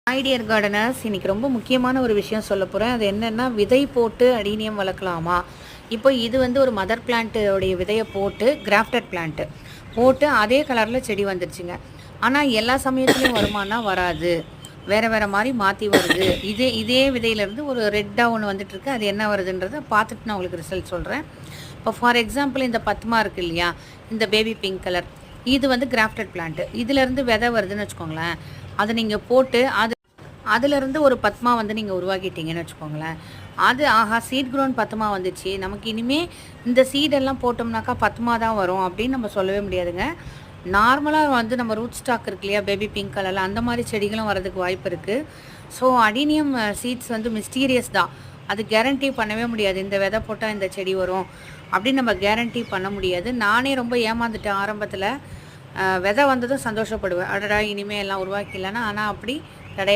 Hi dear gardeners, இன்றைக்கி ரொம்ப முக்கியமான ஒரு விஷயம் சொல்ல போகிறேன். அது என்னென்னா, விதை போட்டு அடீனியம் வளர்க்கலாமா? இப்போ இது வந்து ஒரு மதர் பிளான்ட்டோடைய விதையை போட்டு கிராஃப்டட் பிளான்ட்டு போட்டு அதே கலரில் செடி வந்துருச்சுங்க. ஆனால் எல்லா சமயத்துலேயும் வருமானா வராது, வேறு வேறு மாதிரி மாற்றி வருது. இதே விதையிலேருந்து ஒரு ரெட்டாக ஒன்று வந்துட்டுருக்கு. அது என்ன வருதுன்றதை பார்த்துட்டு நான் உங்களுக்கு ரிசல்ட் சொல்கிறேன். இப்போ ஃபார் எக்ஸாம்பிள் இந்த பத்மா இருக்குது இல்லையா, இந்த பேபி பிங்க் கலர், இது வந்து கிராஃப்டட் பிளான்ட்டு. இதிலேருந்து விதை வருதுன்னு வச்சுக்கோங்களேன். அதை நீங்கள் போட்டு அதிலிருந்து ஒரு பத்மா வந்து நீங்கள் உருவாக்கிட்டீங்கன்னு வச்சுக்கோங்களேன். அது ஆஹா, சீட் க்ரோன் பத்மா வந்துச்சு, நமக்கு இனிமேல் இந்த சீடெல்லாம் போட்டோம்னாக்கா பத்மா தான் வரும் அப்படின்னு நம்ம சொல்லவே முடியாதுங்க. நார்மலாக வந்து நம்ம ரூட் ஸ்டாக் இருக்கு இல்லையா, பேபி பிங்க் கலரில், அந்த மாதிரி செடிகளும் வரதுக்கு வாய்ப்பு இருக்குது. ஸோ அடீனியம் சீட்ஸ் வந்து மிஸ்டீரியஸ் தான். அது கேரண்டி பண்ணவே முடியாது. இந்த விதை போட்டால் இந்த செடி வரும் அப்படின்னு நம்ம கேரண்டி பண்ண முடியாது. நானே ரொம்ப ஏமாந்துட்டேன் ஆரம்பத்தில். விதை வந்ததும் சந்தோஷப்படுவேன், அடடா இனிமேல் எல்லாம் உருவாக்கிடலான்னா. ஆனால் அப்படி